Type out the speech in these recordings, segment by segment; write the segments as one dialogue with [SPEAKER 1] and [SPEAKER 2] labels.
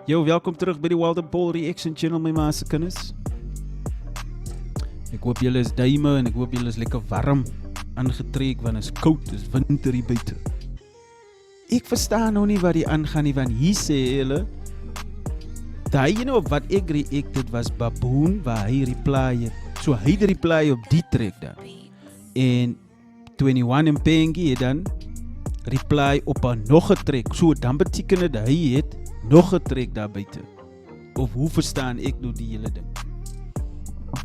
[SPEAKER 1] Yo, welkom terug by die Wild and Paul Reaction Channel, my maase kinders. Ek hoop julle is duime en ek hoop julle is lekker warm aangetrek, want is koud, is winter hier buite. Ek verstaan nou nie wat die aangaan nie, want hier sê hulle, daai op wat ek reacted was Baboon, waar hy reply het. So hy het reply op die track dan. En 21 en Pengie het dan reply op nog 'n track. So dan beteken dit hy het nog 'n track daar buite. Of hoe verstaan ek nou die hele ding?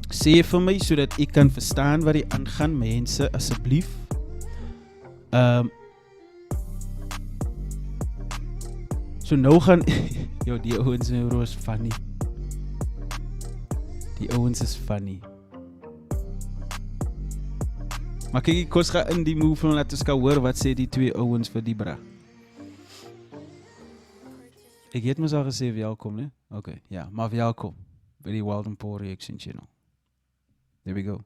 [SPEAKER 1] Sê vir my sodat ek kan verstaan wat die aangaan, mense, asseblief. So nou gaan yo, die ouens is funny. Die ouens is funny. Maar kyk, ek kos gaan in die move en laat ons kan hoor wat sê die twee ouens vir die bra. Ek het mos al gesê welkom, né? Okay, ja, maar welkom by die Wild and Paul Reaction Channel. There we go.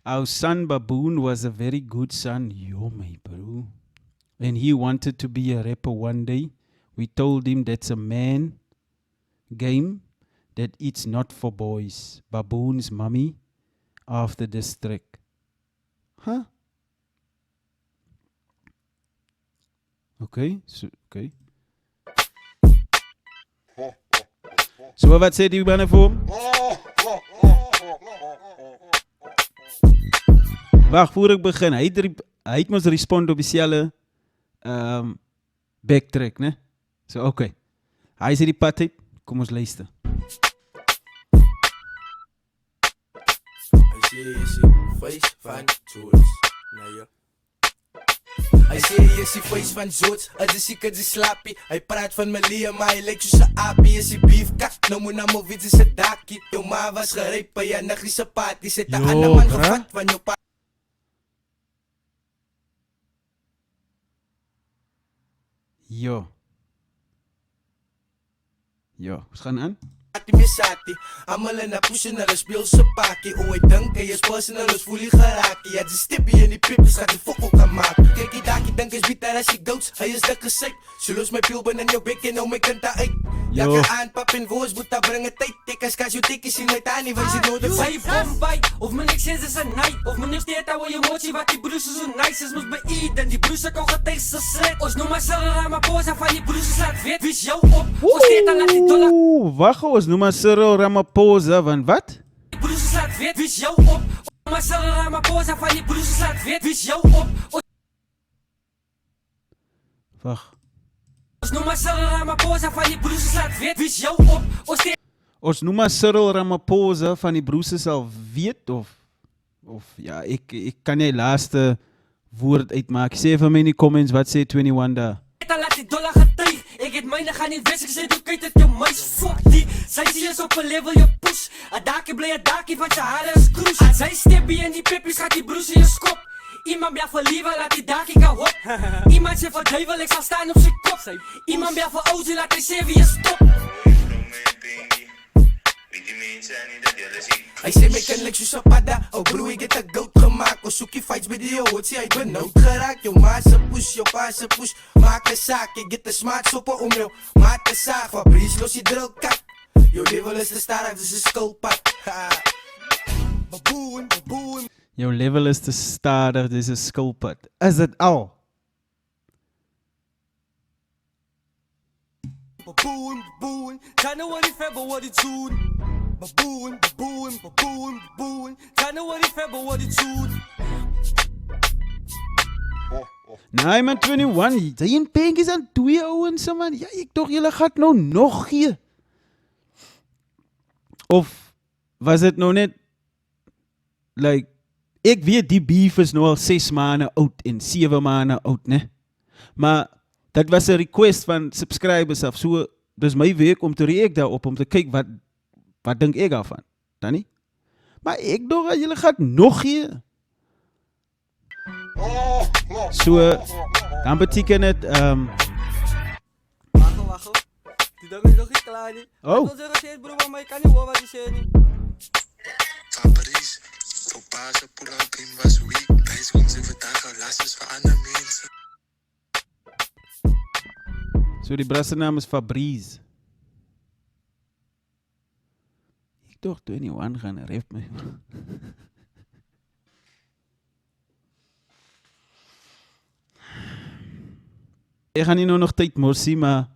[SPEAKER 1] Our son Baboon was a very good son. Yo, my bro. And he wanted to be a rapper one day. We told him that's a man game, that it's not for boys. Baboon's mommy after this track. Huh? Okay, so, okay. So wat sê die manne vir hom? Wag, voor ek begin, hy het mos respond op dieselfde backtrack, né? So, okay. Hy sê die pad uit, kom ons luister.
[SPEAKER 2] Hy sê face van Zoots. Nee, ja. Hy sê jy is die face van Zoots, as is ek die slaapie. Hy praat van Malia, maar hy lyk soos 'n apie. Is die beef kak, nou moet na my wits is 'n dakkie. Jou ma was geryp by 'n niggie party. Sit 'n ander man gevat van jou pa.
[SPEAKER 1] Yo, ons gaan aan.
[SPEAKER 2] Misati, almal in 'n push en hulle speel se pakkie. O, ek dink hy is personal, ons voel hy geraak. Ja, die stippie en die pips gaat die fok ook aan maak. Kyk die dakkie, dink is bitter as die goats. Hy is dik gesyk, so los my pil binne in jou bek en nou my kind daar uit. Lekker aan, pap en woos, boeta bring 'n tyd. Ek as kas jou tikkie sien my tannie, wys dit nodig.
[SPEAKER 3] Sy Bombay, of my niks is 'n night. Of my niks steed hou jou mochi, wat die broers is so nice. Is mos by Eden, die broers ek al getuig se slet. Ons noem maar Cyril Ramaphosa van die broers laat weet wie's jou op. Ons steed aan laat die dollar.
[SPEAKER 1] Wag, ons noem maar Cyril Ramaphosa, van wat?
[SPEAKER 3] Die broers laat weet wie's jou op. Ons maar Cyril Ramaphosa van die broers laat weet wie's jou op.
[SPEAKER 1] Wag.
[SPEAKER 3] Ons noem maar Cyril Ramaphosa van die broers laat weet wie's jou op.
[SPEAKER 1] Ons noem maar Cyril Ramaphosa van die broers sal weet of ja, ek kan nie laaste woord uitmaak. Sê vir my in die comments wat sê 21 daar.
[SPEAKER 3] Laat die dollar getuig. Ek het myne gaan nie wes, ek sê toe kyk dit jou muis. Fuck die, sy sê is op 'n level jou push. 'n Dakkie bly 'n dakkie van sy hare is kroes. As hy steppie in die peppies gaat die broers in jou skop. Iemand bel vir liewe, laat die dakkie kan hop. Iemand sê vir duivel, ek sal staan op sy kop. Iemand bel vir ousie, laat hy sê wie is stop.
[SPEAKER 2] Hy sê my kind lyk soos 'n padda. O broer, ek het 'n goat gemaak. Ons soekie fights by die hoed, sê hy benoud geraak. Jou ma se push, jou pa se push. Maak 'n saak, ek get 'n smart soppe om jou maat te saag. Fabrice los die drill kat. Jou level is te stadig, dis 'n skilpad. Baboon.
[SPEAKER 1] Jou level is te stadig, dis 'n skilpad. Is dit al?
[SPEAKER 2] Baboon. January, February, June. Baboon. January, February, June.
[SPEAKER 1] Nee man, 21, jy en Pengie is aan 2 ouens, man. Ja, ek dog julle gaat nou nog gee. Of was dit nou net, like, ek weet die beef is nou al 6 maande oud en 7 maande oud, ne? Maar dat was 'n request van subscribers af, so dis my week om te react daarop, om te kyk wat dink ek daarvan, dan nie? Maar ek dog dat julle gaat nog gee. So, dan beteken het,
[SPEAKER 4] Wacht. Die ding is nog niet klaar nie.
[SPEAKER 1] Oh.
[SPEAKER 4] Ik wil zeggen, zeg broer, maar ik kan niet horen wat je zegt niet.
[SPEAKER 5] Van Parijs, op basis pull-out team was weak. Hij is onze verdachte lasses van
[SPEAKER 1] So die bras se naam is Fabrice. Ek dog 21 gaan ref my. Ek gaan nie nou nog tyd morsie, maar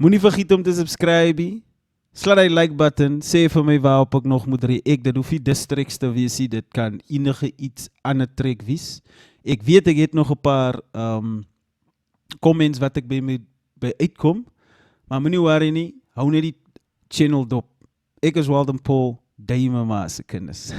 [SPEAKER 1] moenie vergeet om te subscribe. Sla die like button, sê vir my waarop ek nog moet react. Dit hoef nie districts te wees, dit kan enige iets ander trek wees. Ek weet ek het nog 'n paar comments wat ek by uitkom, maar moenie worry nie, hou net die channel dop. Ek is Walden Paul, Duime maar se kinders.